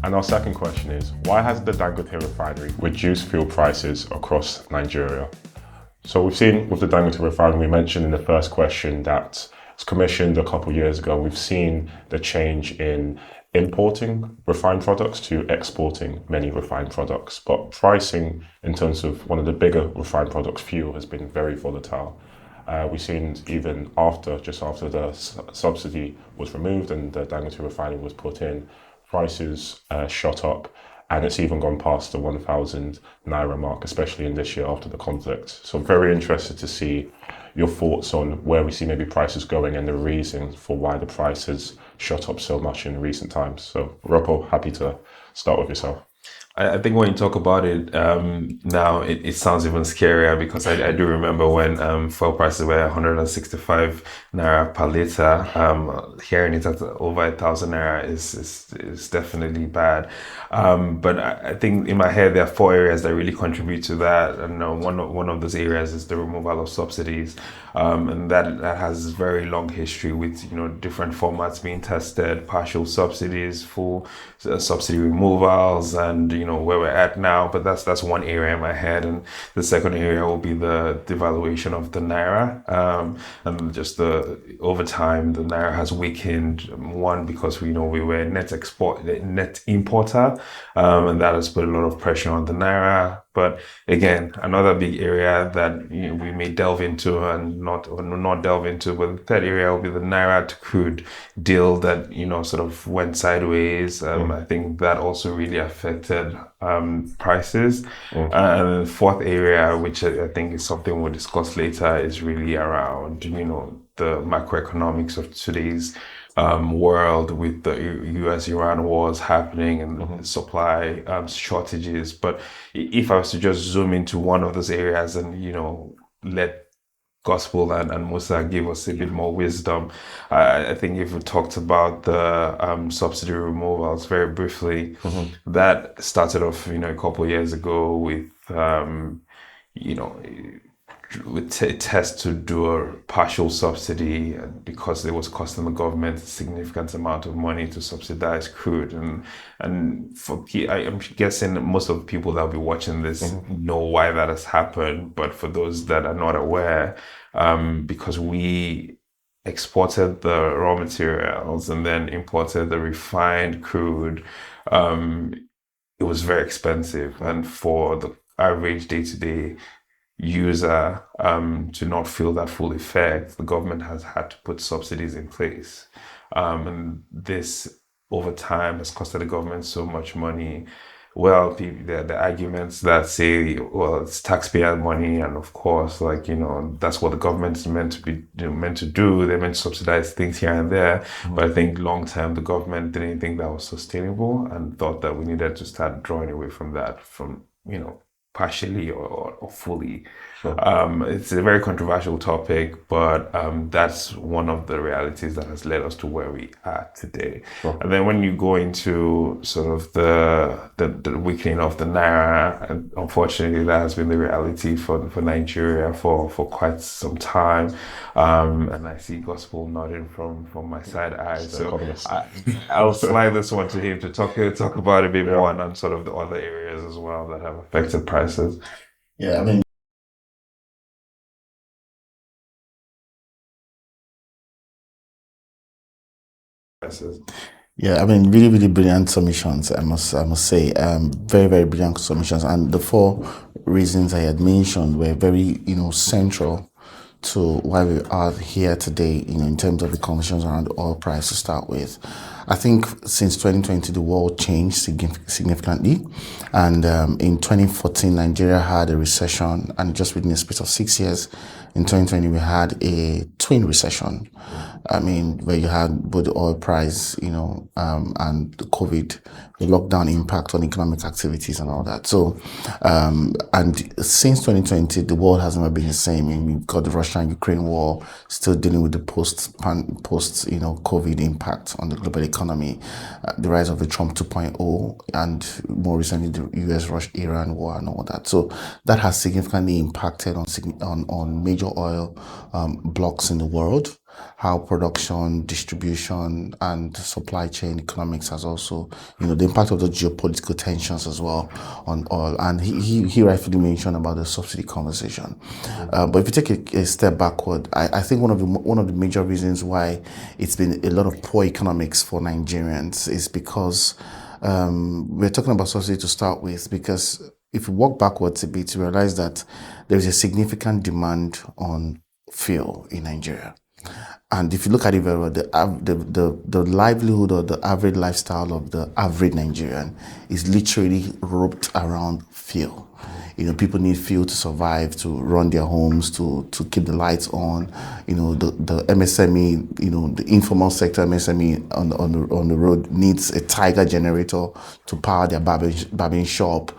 And our second question is, why has the Dangote Refinery reduced fuel prices across Nigeria? So we've seen with the Dangote Refinery, we mentioned in the first question that it's commissioned a couple of years ago. We've seen the change in importing refined products to exporting many refined products. But pricing in terms of one of the bigger refined products, fuel, has been very volatile. We've seen even just after the subsidy was removed and the Dangote Refinery was put in, prices shot up, and it's even gone past the 1,000 naira mark, especially in this year after the conflict. So I'm very interested to see your thoughts on where we see maybe prices going and the reasons for why the prices shot up so much in recent times. So Oluropo, happy to start with yourself. I think when you talk about it now, it sounds even scarier because I do remember when fuel prices were 165 naira per liter. Hearing it at over 1,000 naira is definitely bad. But I think in my head there are four areas that really contribute to that, and one of those areas is the removal of subsidies, and that has a very long history with different formats being tested, partial subsidies, full subsidy removals, and where we're at now. But that's one area in my head, and the second area will be the devaluation of the naira, and just over time the naira has weakened. One, because we were net importer, and that has put a lot of pressure on the naira. But again, another big area that we may delve into and not delve into, but the third area will be the naira to crude deal that sort of went sideways. I think that also really affected prices. And the fourth area, which I think is something we'll discuss later, is really around the macroeconomics of today's world, with the US-Iran wars happening and supply shortages. But if I was to just zoom into one of those areas and let Gospel and Musa give us a bit more wisdom, I think if we talked about the subsidy removals very briefly, that started off a couple of years ago with tests to do a partial subsidy because it was costing the government a significant amount of money to subsidize crude. And I'm guessing most of the people that will be watching this know why that has happened. But for those that are not aware, because we exported the raw materials and then imported the refined crude, it was very expensive. And for the average day-to-day user to not feel that full effect, the government has had to put subsidies in place, and this over time has costed the government so much money. Well, the arguments that say, well, it's taxpayer money, and of course, that's what the government is meant to do. They're meant to subsidize things here and there. But I think long term, the government didn't think that was sustainable and thought that we needed to start drawing away from that, partially or fully. Sure. It's a very controversial topic, but that's one of the realities that has led us to where we are today. Sure. And then when you go into sort of the weakening of the naira, and unfortunately that has been the reality for Nigeria for quite some time. And I see Gospel nodding from my side eye. So I'll slide this one to him to talk about it a bit more and sort of the other areas as well that have affected prices. Yeah, I mean, really, really brilliant submissions. I must say, very, very brilliant submissions. And the four reasons I had mentioned were very, central to why we are here today, in terms of the conditions around the oil price to start with. I think since 2020, the world changed significantly. And in 2014, Nigeria had a recession, and just within a space of 6 years, in 2020, we had a twin recession. I mean, where you had both the oil price, and the COVID, the lockdown impact on economic activities and all that. So, and since 2020, the world has never been the same. I mean, we've got the Russia-Ukraine war, still dealing with the post COVID impact on the global economy, the rise of the Trump 2.0, and more recently the US-Iran war and all that. So that has significantly impacted on major oil blocks in the world. how production, distribution, and supply chain economics has also, the impact of the geopolitical tensions as well on oil. And he rightfully mentioned about the subsidy conversation. But if you take a step backward, I think one of the major reasons why it's been a lot of poor economics for Nigerians is because we're talking about subsidy to start with, because if you walk backwards a bit, you realize that there is a significant demand on fuel in Nigeria. And if you look at it very well, the livelihood or the average lifestyle of the average Nigerian is literally roped around fuel. People need fuel to survive, to run their homes, to keep the lights on. The MSME, the informal sector MSME on the road needs a Tiger generator to power their barbering shop.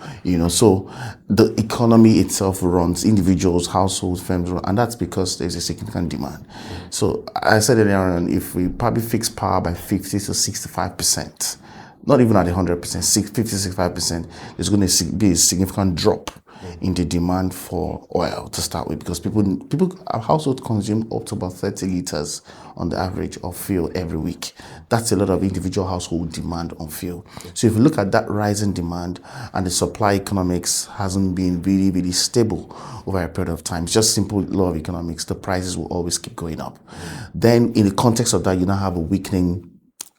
So the economy itself runs individuals, households, firms, and that's because there's a significant demand. So I said earlier on, if we probably fix power by 50 to 65%, not even at 100%, 50 to 65%, there's going to be a significant drop in the demand for oil to start with, because our households consume up to about 30 liters on the average of fuel every week. That's a lot of individual household demand on fuel. So if you look at that rising demand, and the supply economics hasn't been really, really stable over a period of time, it's just simple law of economics, the prices will always keep going up. Then in the context of that, you now have a weakening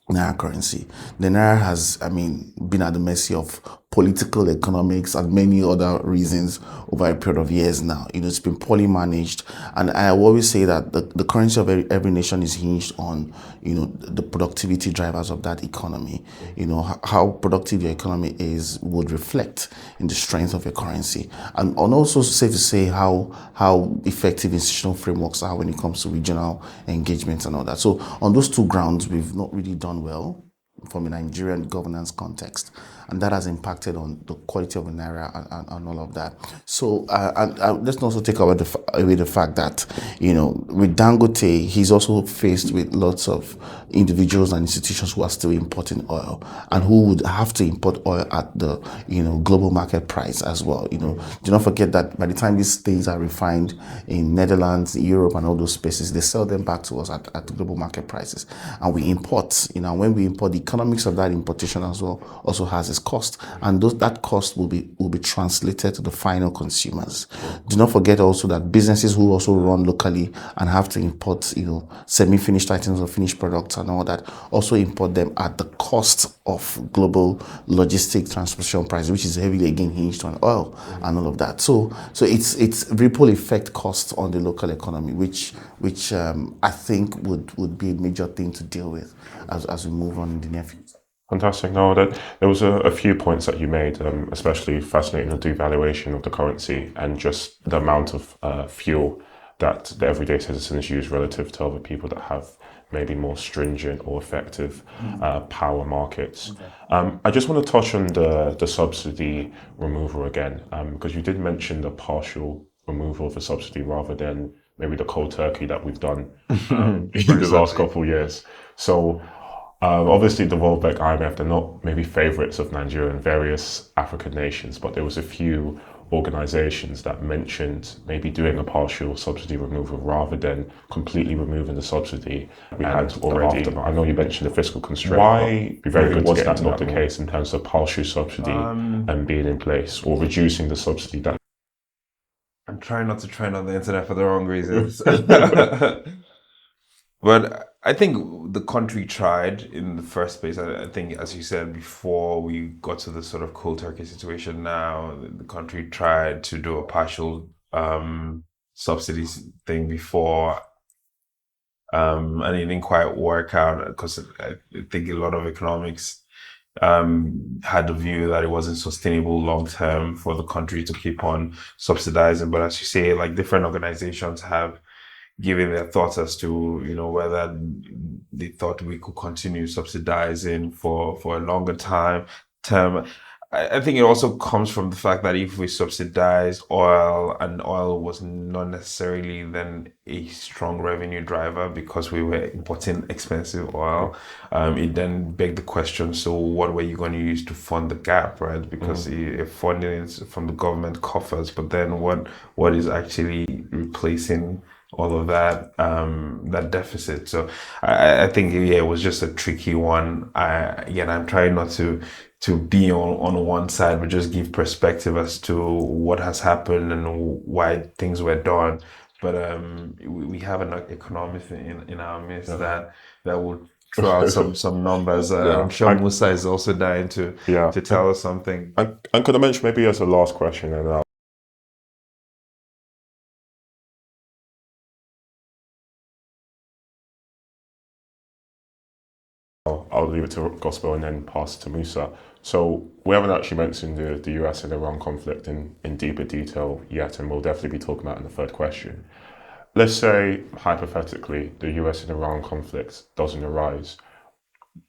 Naira currency. The Naira has, been at the mercy of political economics and many other reasons over a period of years now. It's been poorly managed. And I always say that the currency of every nation is hinged on, the productivity drivers of that economy. How productive your economy is would reflect in the strength of your currency. And also safe to say how effective institutional frameworks are when it comes to regional engagement and all that. So on those two grounds, we've not really done well from a Nigerian governance context, and that has impacted on the quality of the Naira and all of that. So let's also take away the fact that, with Dangote, he's also faced with lots of individuals and institutions who are still importing oil, and who would have to import oil at the, global market price as well. Do not forget that by the time these things are refined in Netherlands, Europe, and all those spaces, they sell them back to us at the global market prices. And we import, when we import, the economics of that importation as well also has its cost, and that cost will be translated to the final consumers. Do not forget also that businesses who also run locally and have to import, semi-finished items or finished products and all that, also import them at the cost of global logistic transportation price, which is heavily again hinged on oil and all of that. So it's ripple effect costs on the local economy, which I think would be a major thing to deal with as we move on in the near future. Fantastic. No, there was a few points that you made, especially fascinating, the devaluation of the currency and just the amount of fuel that the everyday citizens use relative to other people that have maybe more stringent or effective power markets. I just want to touch on the subsidy removal again, because you did mention the partial removal of the subsidy rather than maybe the cold turkey that we've done in the last couple of years. So obviously the World Bank, IMF, they're not maybe favorites of Nigeria and various African nations, but there was a few organizations that mentioned maybe doing a partial subsidy removal rather than completely removing the subsidy. We had already, I know you mentioned the fiscal constraint. Why be very good was that not the case in terms of partial subsidy and being in place, or reducing the subsidy that... I'm trying not to trend on the internet for the wrong reasons. But I think the country tried in the first place. I think, as you said, before we got to the sort of cold turkey situation now, the country tried to do a partial subsidies thing before, and it didn't quite work out, because I think a lot of economics had the view that it wasn't sustainable long term for the country to keep on subsidizing. But as you say, like, different organizations have given their thoughts as to, whether they thought we could continue subsidizing for a longer term. I think it also comes from the fact that if we subsidize oil, and oil was not necessarily then a strong revenue driver because we were importing expensive oil, it then begged the question, so what were you going to use to fund the gap, right? Because if funding is from the government coffers, but then what is actually replacing all of that that deficit. So I think it was just a tricky one. Again, I'm trying not to be on one side, but just give perspective as to what has happened and why things were done. But we have an economist in our midst that would throw out some numbers. I'm sure Musa is also dying to tell us something. And could I mention maybe as a last question, and I'll leave it to Gospel and then pass to Musa. So we haven't actually mentioned the US and Iran conflict in deeper detail yet, and we'll definitely be talking about it in the third question. Let's say, hypothetically, the US and Iran conflict doesn't arise.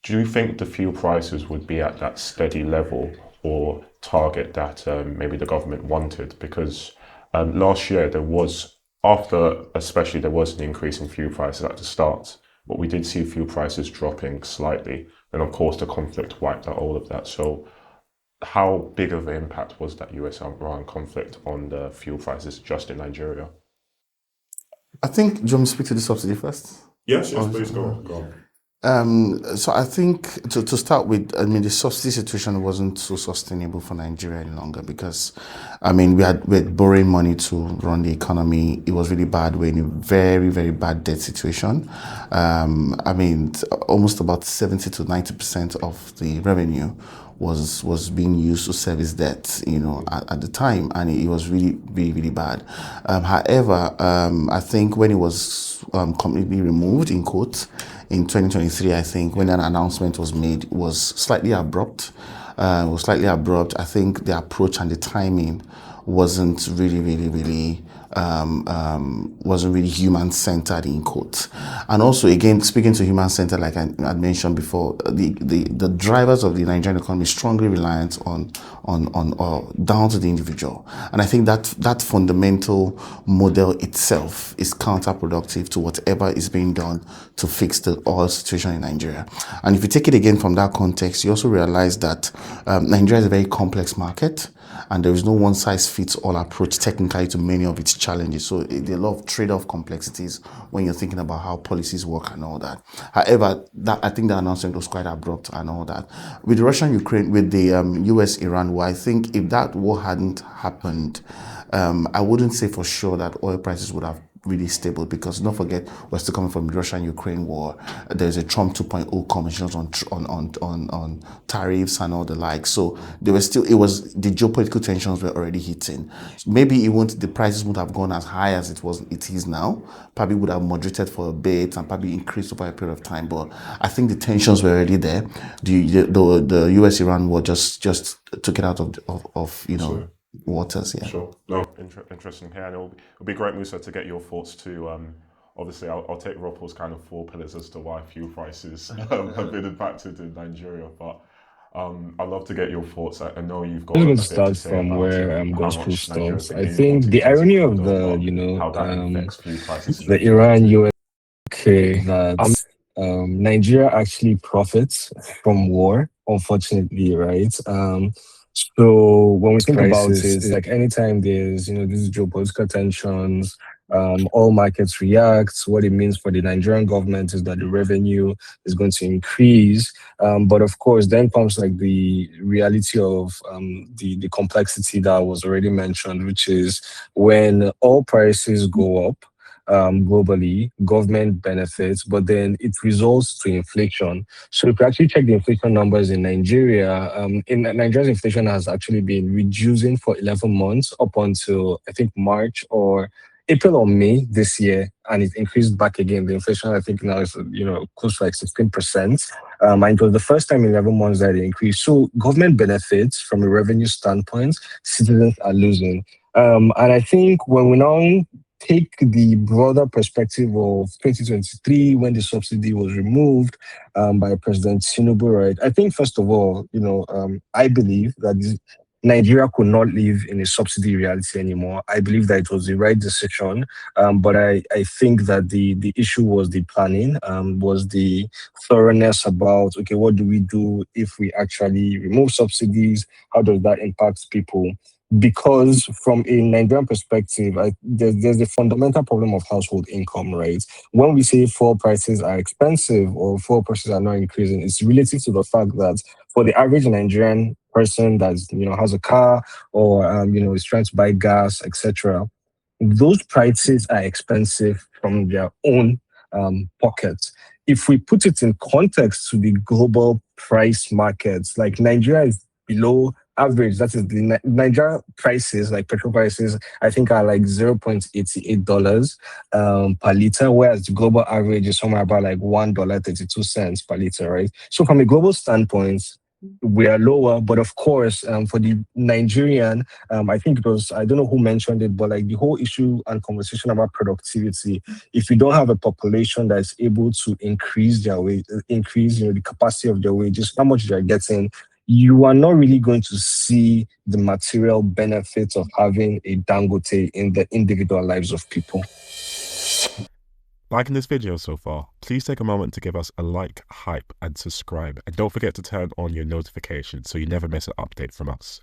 Do you think the fuel prices would be at that steady level or target that maybe the government wanted? Because last year there was, especially there was an increase in fuel prices at the start, but we did see fuel prices dropping slightly. And of course the conflict wiped out all of that. So how big of an impact was that US-Iran conflict on the fuel prices just in Nigeria? I think, do you want me to speak to the subsidy first? Yes, please go on. So I think to start with, I mean, the subsidy situation wasn't so sustainable for Nigeria any longer because, I mean, we had borrowing money to run the economy. It was really bad. We're in a very, very bad debt situation. I mean, almost about 70 to 90% of the revenue was being used to service debt, at the time, and it was really, really, really bad. However, I think when it was completely removed, in quotes, in 2023, I think when an announcement was made, it was slightly abrupt. I think the approach and the timing wasn't really, really, really wasn't really human-centered, in quotes. And also, again, speaking to human-centered, like I mentioned before, the drivers of the Nigerian economy strongly reliant on down to the individual. And I think that fundamental model itself is counterproductive to whatever is being done to fix the oil situation in Nigeria. And if you take it again from that context, you also realize that Nigeria is a very complex market, and there is no one-size-fits-all approach technically to many of its challenges. So there are a lot of trade-off complexities when you're thinking about how policies work and all that. However, I think the announcement was quite abrupt and all that. With Russia-Ukraine, with the US-Iran war, I think if that war hadn't happened, I wouldn't say for sure that oil prices would have really stable, because don't forget, we're still coming from the Russia and Ukraine war. There's a Trump 2.0 commissions on tariffs and all the like. So there was still, the geopolitical tensions were already hitting. Maybe the prices would have gone as high as it is now. Probably would have moderated for a bit and probably increased over a period of time. But I think the tensions were already there. The US-Iran war just took it out of Sure. waters. Yeah. Sure. No, interesting here, and it'll be great, Musa, to get your thoughts too. Obviously, I'll take Ropo's kind of 4 pillars as to why fuel prices have been impacted in Nigeria, but I'd love to get your thoughts. I know you've got I'm a going bit to start to say from about where how Gospel much Nigeria's stops. been I being think the imported irony into of London, the, but how that affects fuel prices in the the future Iran too. UK that Nigeria actually profits from war, unfortunately, right? So when we think about it, it's like anytime there's, these geopolitical tensions, all markets react. What it means for the Nigerian government is that the revenue is going to increase. But of course, then comes like the reality of the complexity that was already mentioned, which is when all prices go up, globally, government benefits, but then it results to inflation. So if you actually check the inflation numbers in Nigeria, in Nigeria's inflation has actually been reducing for 11 months up until I think March or April or May this year, and it increased back again. The inflation, I think now is close to like 16%. And it was the first time in 11 months that it increased. So government benefits from a revenue standpoint, citizens are losing. And I think when we now take the broader perspective of 2023 when the subsidy was removed by President Tinubu, right? I think first of all, I believe that Nigeria could not live in a subsidy reality anymore. I believe that it was the right decision, but I think that the issue was the planning, was the thoroughness about, okay, what do we do if we actually remove subsidies? How does that impact people? because from a Nigerian perspective, there's a fundamental problem of household income, right? When we say fuel prices are expensive or fuel prices are not increasing, it's related to the fact that for the average Nigerian person that has a car or is trying to buy gas, etc., those prices are expensive from their own pockets. If we put it in context to the global price markets, like Nigeria is below average. That is the Nigeria prices, like petrol prices, I think are like $0.88 per liter, whereas the global average is somewhere about like $1.32 per liter, right? So from a global standpoint, we are lower, but of course, for the Nigerian, I think it was, I don't know who mentioned it, but like the whole issue and conversation about productivity, if you don't have a population that is able to increase their wage, increase the capacity of their wages, how much they're getting, you are not really going to see the material benefits of having a Dangote in the individual lives of people. Liking this video so far, please take a moment to give us a like, hype, and subscribe. And don't forget to turn on your notifications so you never miss an update from us.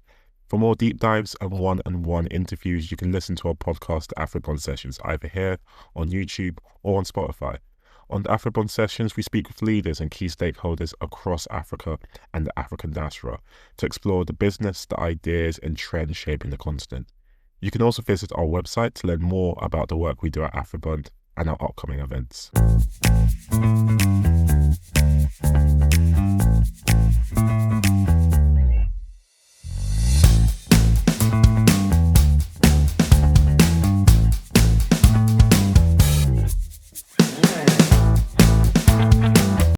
For more deep dives and one-on-one interviews, you can listen to our podcast, Afribond Sessions, either here on YouTube or on Spotify. On the Afribond Sessions, we speak with leaders and key stakeholders across Africa and the African diaspora to explore the business, the ideas, and trends shaping the continent. You can also visit our website to learn more about the work we do at Afribond and our upcoming events.